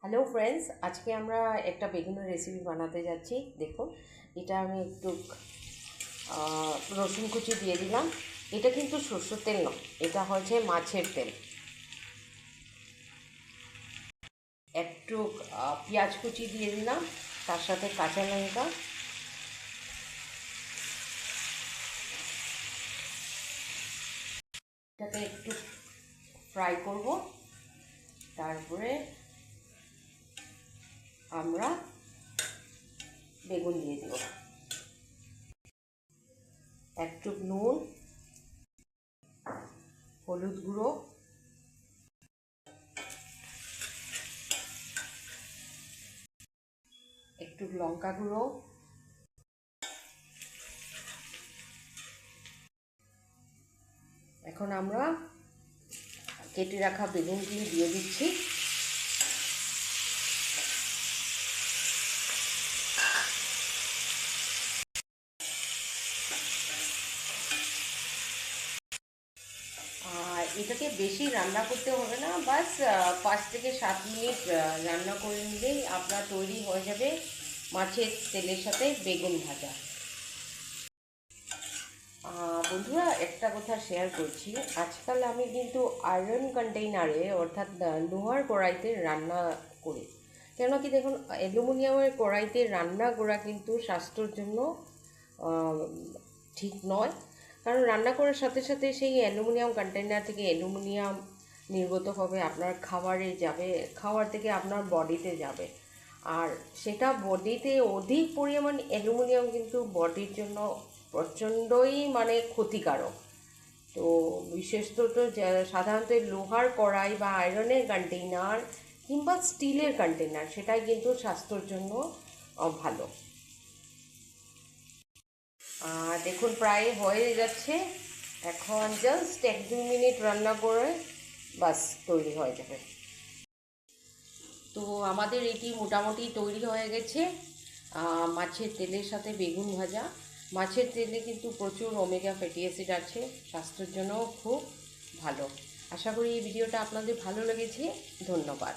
Hello friends, আজকে আমরা একটা বেগুনের রেসিপি বানাতে যাচ্ছি। দেখুন, এটা আমি একটু রসুন কুচি দিয়ে দিলাম। এটা কিন্তু সরষের তেল নয়, এটা হচ্ছে মাছের তেল। একটু পেঁয়াজ কুচি দিয়ে দিলাম, তার সাথে কাঁচা লঙ্কা, এটাকে একটু ফ্রাই করব। তারপরে আমরা বেগুন দিয়ে দেব, একটু নুন, হলুদ গুঁড়ো, একটু লঙ্কা গুঁড়ো, এখন আমরা কেটে রাখা বেগুনগুলি দিয়ে দিচ্ছি। আর এটাকে বেশি রান্না করতে হবে না, বাস 5 থেকে 7 মিনিট রান্না করে নিলেই আপনার তৈরি হয়ে যাবে মাছের তেলের সাথে বেগুন ভাজা। বন্ধুরা, একটা কথা শেয়ার করছি, আজকাল আমি কিন্তু আয়রন কন্টেইনারে অর্থাৎ লোহার কড়াইতে রান্না করি। কেন কি দেখুন, অ্যালুমিনিয়ামের কড়াইতে রান্না করা কিন্তু স্বাস্থ্যের জন্য ঠিক নয়। কারণ রান্না করার সাথে সাথে সেই অ্যালুমিনিয়াম কন্টেইনার থেকে অ্যালুমিনিয়াম নির্গত হবে, আপনার খাবারে যাবে, খাবার থেকে আপনার বডিতে যাবে। আর সেটা বডিতে অধিক পরিমাণ অ্যালুমিনিয়াম কিন্তু বডির জন্য প্রচণ্ডই ক্ষতিকারক। তো বিশেষত সাধারণত লোহার কড়াই বা আয়রনের কন্টেইনার কিংবা স্টিলের কন্টেইনার, সেটাই কিন্তু স্বাস্থ্যের জন্য ভালো। দেখুন, প্রায় হয়ে যাচ্ছে। এখন জাস্ট 1-2 মিনিট রান্না করে বাস তৈরি হয়ে যাবে। তো আমাদের এটি মোটামুটি তৈরি হয়ে গেছে, মাছের তেলের সাথে বেগুন ভাজা। মাছের তেলে কিন্তু প্রচুর ওমেগা ফ্যাটি অ্যাসিড আছে, স্বাস্থ্যের জন্য খুব ভালো। আশা করি এই ভিডিওটা আপনাদের ভালো লেগেছে। ধন্যবাদ।